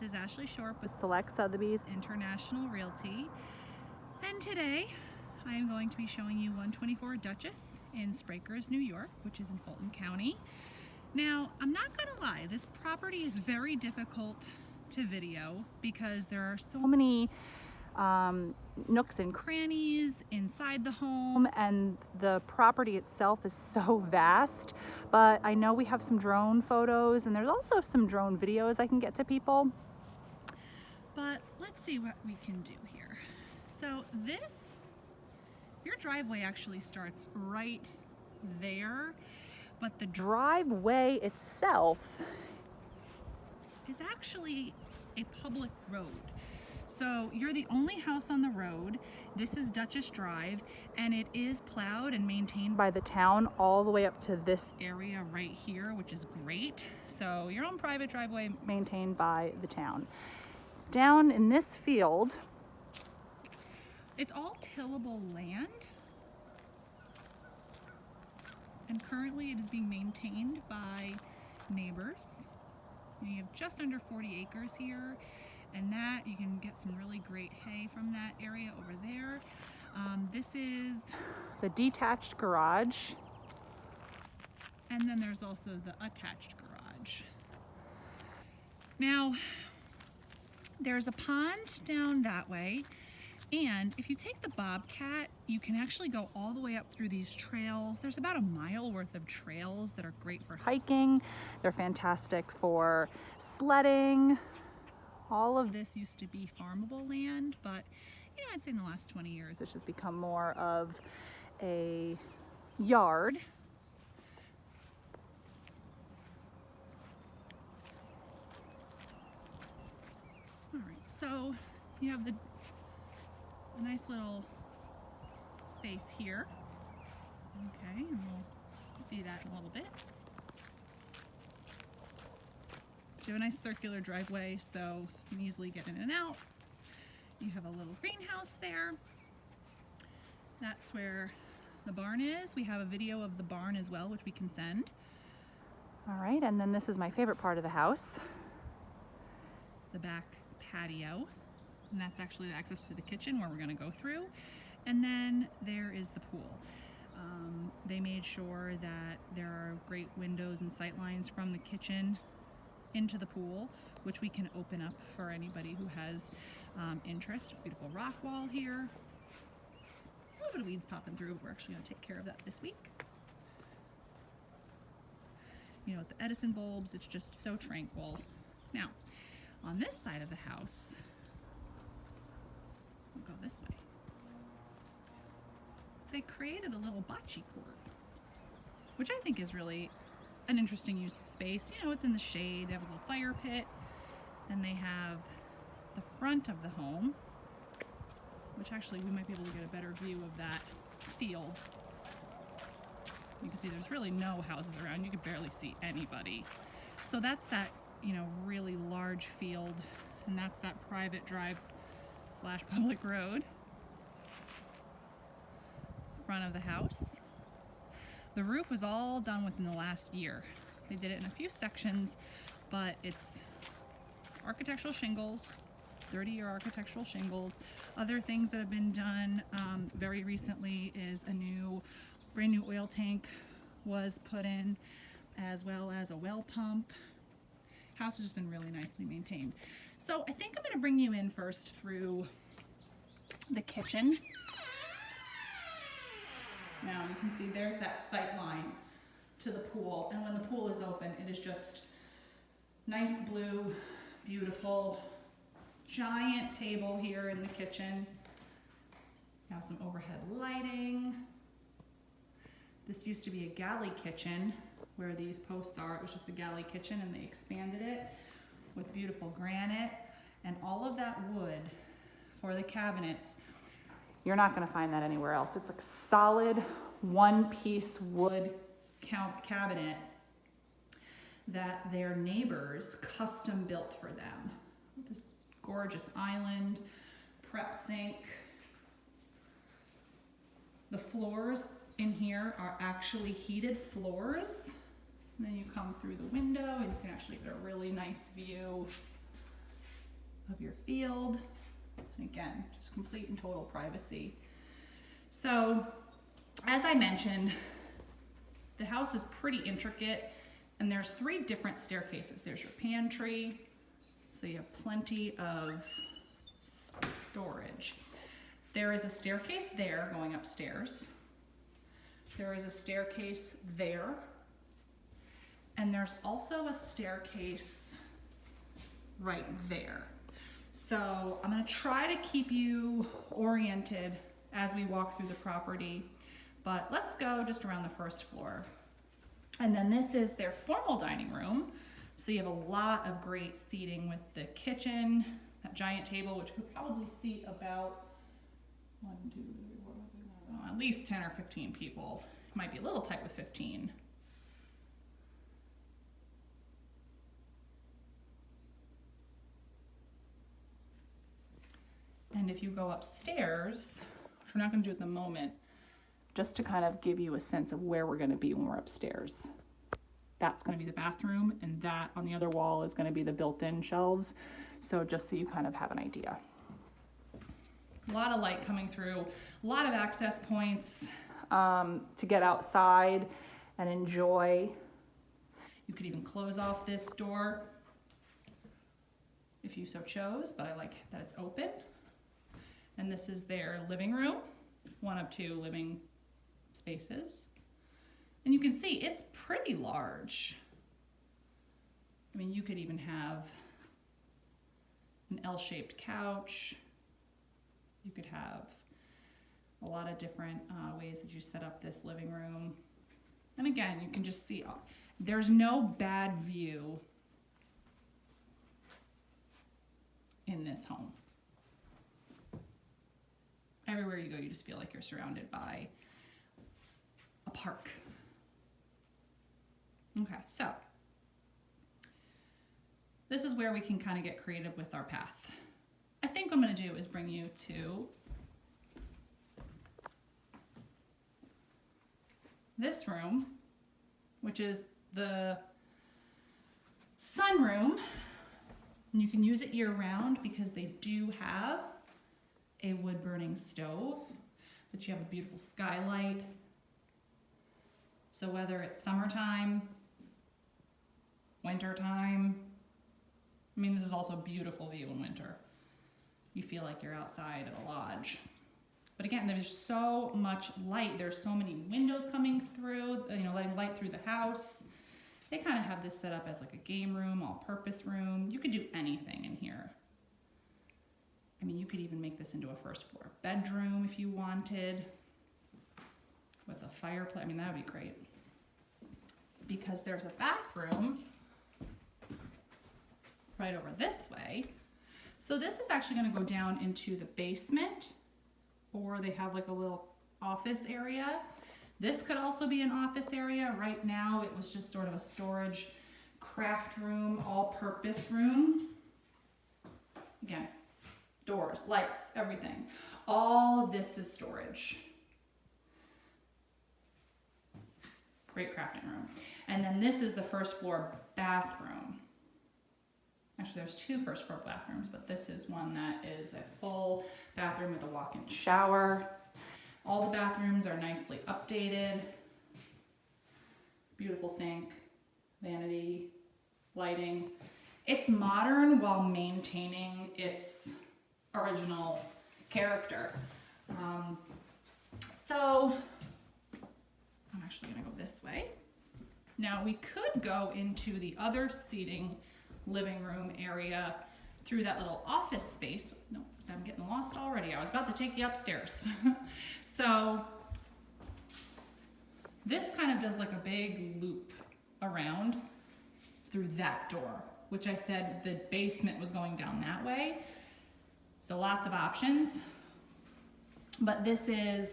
This is Ashley Shorp with Select Sotheby's International Realty, and today I am going to be showing you 124 Dutchess in Sprakers, New York, which is in Fulton County. Now, I'm not gonna lie, this property is very difficult to video because there are so many nooks and crannies inside the home, and the property itself is so vast. But I know we have some drone photos, and there's also some drone videos I can get to people. But let's see what we can do here. So your driveway actually starts right there, but the driveway itself is actually a public road. So you're the only house on the road. This is Dutchess Drive, and it is plowed and maintained by the town all the way up to this area right here, which is great. So your own private driveway maintained by the town. Down in this field, it's all tillable land, and currently it is being maintained by neighbors. You have just under 40 acres here, and that you can get some really great hay from that area over there. This is the detached garage, and then there's also the attached garage. Now, there's a pond down that way, and if you take the Bobcat, you can actually go all the way up through these trails. There's about a mile worth of trails that are great for hiking. They're fantastic for sledding. All of this used to be farmable land, but I'd say in the last 20 years it's just become more of a yard. All right, so you have a nice little space here. Okay, and we'll see that in a little bit. You have a nice circular driveway, so you can easily get in and out. You have a little greenhouse there. That's where the barn is. We have a video of the barn as well, which we can send. All right, and then this is my favorite part of the house, the back patio. And that's actually the access to the kitchen where we're gonna go through. And then there is the pool. They made sure that there are great windows and sight lines from the kitchen into the pool, which we can open up for anybody who has interest. Beautiful rock wall here. A little bit of weeds popping through, but we're actually going to take care of that this week. With the Edison bulbs, it's just so tranquil. Now, on this side of the house, we'll go this way. They created a little bocce court, which I think is really an interesting use of space. It's in the shade. They have a little fire pit. Then they have the front of the home, which actually we might be able to get a better view of that field. You can see there's really no houses around. You can barely see anybody. So that's that, really large field, and that's that private drive / public road. Front of the house. The roof was all done within the last year. They did it in a few sections, but it's architectural shingles, 30-year architectural shingles. Other things that have been done very recently is a brand new oil tank was put in, as well as a well pump. House has just been really nicely maintained. So I think I'm gonna bring you in first through the kitchen. Now you can see there's that sight line to the pool, and when the pool is open, it is just nice blue, beautiful, giant table here in the kitchen. You have some overhead lighting. This used to be a galley kitchen where these posts are. It was just a galley kitchen, and they expanded it with beautiful granite and all of that wood for the cabinets. You're not going to find that anywhere else. It's a solid one-piece wood cabinet that their neighbors custom built for them. This gorgeous island, prep sink. The floors in here are actually heated floors. And then you come through the window and you can actually get a really nice view of your field. And again, just complete and total privacy. So, as I mentioned, the house is pretty intricate, and there's 3 different staircases. There's your pantry, so you have plenty of storage. There is a staircase there going upstairs. There is a staircase there. And there's also a staircase right there. So I'm gonna try to keep you oriented as we walk through the property, but let's go just around the first floor. And then this is their formal dining room. So you have a lot of great seating with the kitchen, that giant table, which could probably seat about at least 10 or 15 people. Might be a little tight with 15. And if you go upstairs, which we're not going to do at the moment, just to kind of give you a sense of where we're going to be when we're upstairs. That's going to be the bathroom, and that on the other wall is going to be the built-in shelves. So just so you kind of have an idea. A lot of light coming through, a lot of access points to get outside and enjoy. You could even close off this door if you so chose, but I like that it's open. And this is their living room, one of 2 living spaces. And you can see it's pretty large. I mean, you could even have an L-shaped couch. You could have a lot of different ways that you set up this living room. And again, you can just see there's no bad view in this home. Everywhere you go, you just feel like you're surrounded by a park. Okay, so this is where we can kind of get creative with our path. I think what I'm going to do is bring you to this room, which is the sunroom. And you can use it year-round because they do have a wood-burning stove, but you have a beautiful skylight. So whether it's summertime, wintertime, I mean, this is also a beautiful view in winter. You feel like you're outside at a lodge. But again, there's so much light. There's so many windows coming through, letting light through the house. They kind of have this set up as like a game room, all-purpose room. You could do anything in here. I mean, you could even make this into a first floor bedroom if you wanted, with a fireplace. I mean, that would be great. Because there's a bathroom right over this way. So this is actually going to go down into the basement, or they have like a little office area. This could also be an office area. Right now it was just sort of a storage craft room, all-purpose room. Again, doors, lights, everything. All of this is storage. Great crafting room. And then this is the first floor bathroom. Actually, there's 2 first floor bathrooms, but this is one that is a full bathroom with a walk-in shower. All the bathrooms are nicely updated. Beautiful sink, vanity, lighting. It's modern while maintaining its original character. So I'm actually gonna go this way. Now we could go into the other seating living room area through that little office space. No, I'm getting lost already. I was about to take you upstairs. So this kind of does like a big loop around through that door, which I said the basement was going down that way. So lots of options. But this is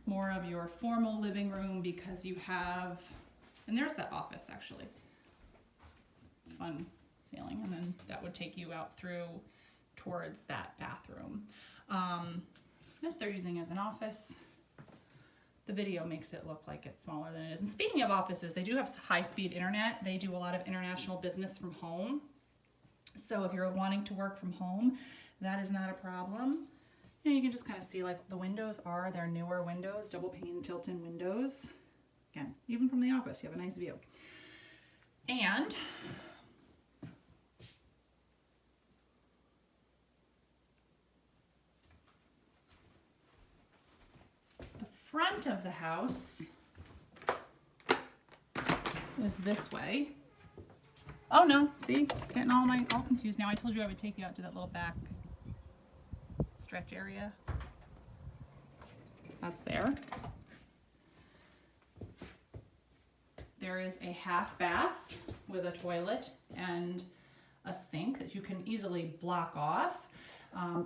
more of your formal living room because you have, and there's that office actually. Fun ceiling, and then that would take you out through towards that bathroom. This they're using as an office. The video makes it look like it's smaller than it is. And speaking of offices, they do have high-speed internet. They do a lot of international business from home. So if you're wanting to work from home, that is not a problem. You can just kind of see like the windows they're newer windows, double pane tilt-in windows. Again, even from the office, you have a nice view. And the front of the house is this way. Oh no, see, getting all confused now. I told you I would take you out to that little back stretch area. That's there. There is a half bath with a toilet and a sink that you can easily block off.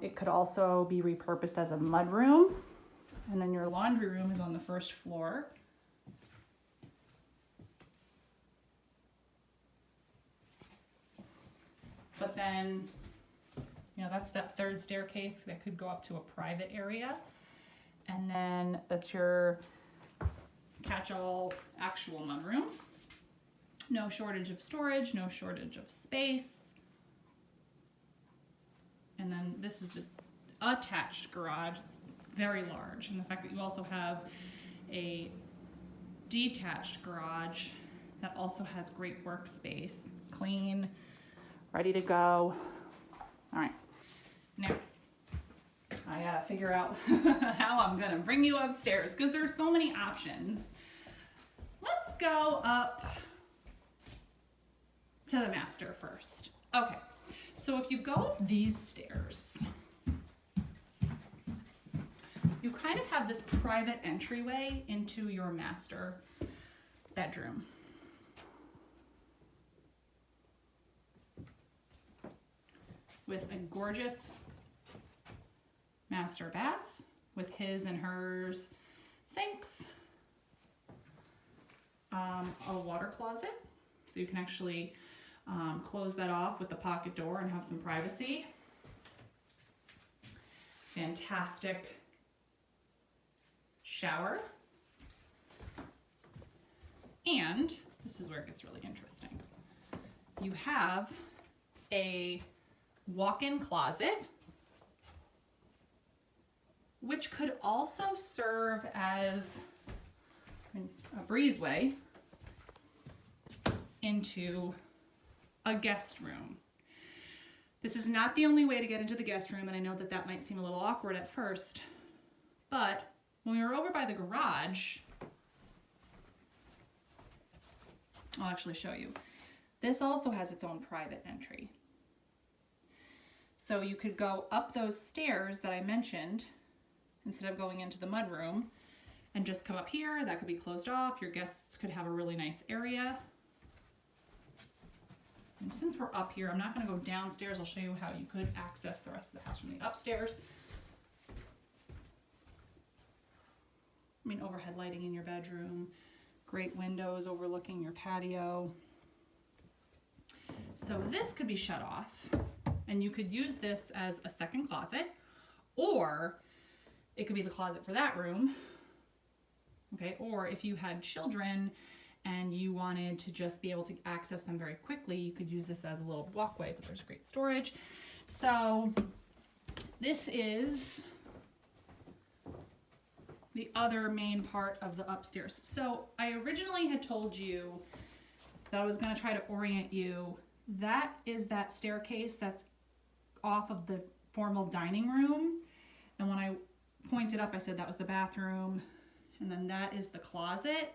It could also be repurposed as a mud room. And then your laundry room is on the first floor. But then, you know, that's that third staircase that could go up to a private area. And then that's your catch-all actual mudroom. No shortage of storage, no shortage of space. And then this is the attached garage. It's very large. And the fact that you also have a detached garage that also has great workspace, clean, ready to go. All right, now I gotta figure out how I'm gonna bring you upstairs because there's so many options. Let's go up to the master first. Okay, so if you go up these stairs, you kind of have this private entryway into your master bedroom. With a gorgeous master bath with his and hers sinks, a water closet, so you can actually close that off with the pocket door and have some privacy. Fantastic shower. And this is where it gets really interesting. You have a walk-in closet, which could also serve as a breezeway into a guest room. This is not the only way to get into the guest room, and I know that that might seem a little awkward at first, but when we were over by the garage, I'll actually show you. This also has its own private entry. So you could go up those stairs that I mentioned instead of going into the mudroom and just come up here. That could be closed off. Your guests could have a really nice area. And since we're up here, I'm not going to go downstairs. I'll show you how you could access the rest of the house from the upstairs. I mean, overhead lighting in your bedroom, great windows overlooking your patio. So this could be shut off, and you could use this as a second closet, or it could be the closet for that room, okay? Or if you had children and you wanted to just be able to access them very quickly, you could use this as a little walkway, but there's great storage. So this is the other main part of the upstairs. So I originally had told you that I was going to try to orient you. That is that staircase that's off of the formal dining room. And when I pointed up, I said that was the bathroom. And then that is the closet,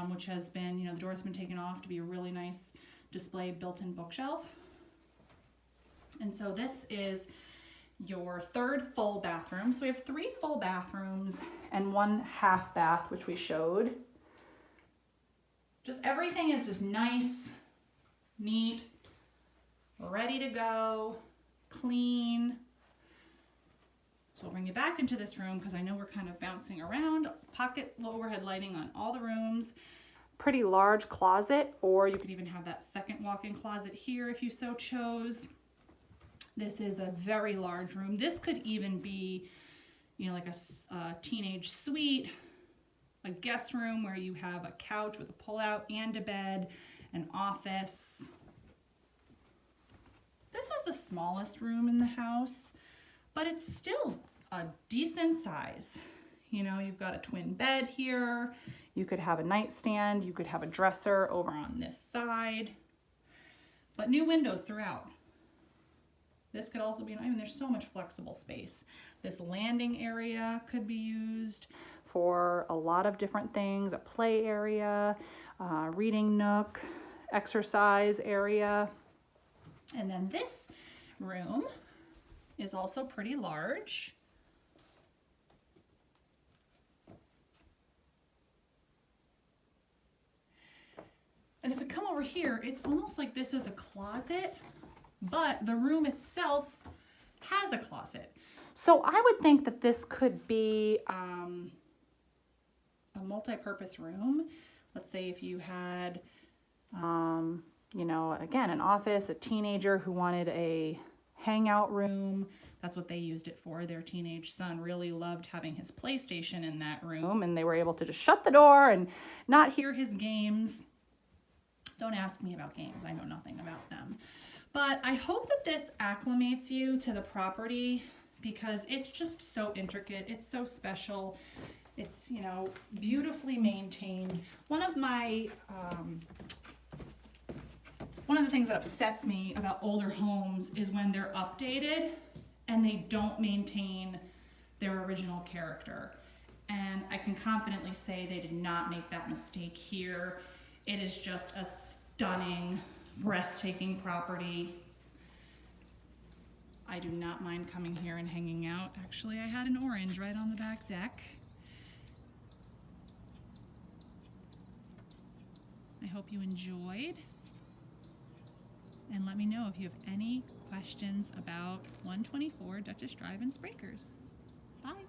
which has been, the door's been taken off to be a really nice display built-in bookshelf. And so this is your third full bathroom. So we have 3 full bathrooms and 1 half bath, which we showed. Just everything is just nice, neat, ready to go, clean. So I'll bring you back into this room because I know we're kind of bouncing around. Pocket overhead lighting on all the rooms. Pretty large closet, or you could even have that second walk-in closet here if you so chose. This is a very large room. This could even be, like a teenage suite, a guest room where you have a couch with a pull-out and a bed, an office. smallest room in the house, but it's still a decent size. You know, you've got a twin bed here. You could have a nightstand. You could have a dresser over on this side, but new windows throughout. This could also be, I mean, there's so much flexible space. This landing area could be used for a lot of different things, a play area, reading nook, exercise area. And then this room is also pretty large. And if we come over here, it's almost like this is a closet, but the room itself has a closet. So I would think that this could be a multi-purpose room. Let's say if you had, you know, again, an office, a teenager who wanted a hangout room. That's what they used it for. Their teenage son really loved having his PlayStation in that room, and they were able to just shut the door and not hear his games. Don't ask me about games. I know nothing about them. But I hope that this acclimates you to the property because it's just so intricate. It's so special. It's, you know, beautifully maintained. One of the things that upsets me about older homes is when they're updated and they don't maintain their original character. And I can confidently say they did not make that mistake here. It is just a stunning, breathtaking property. I do not mind coming here and hanging out. Actually, I had an orange right on the back deck. I hope you enjoyed. And let me know if you have any questions about 124 Dutchess Drive in Sprakers. Bye.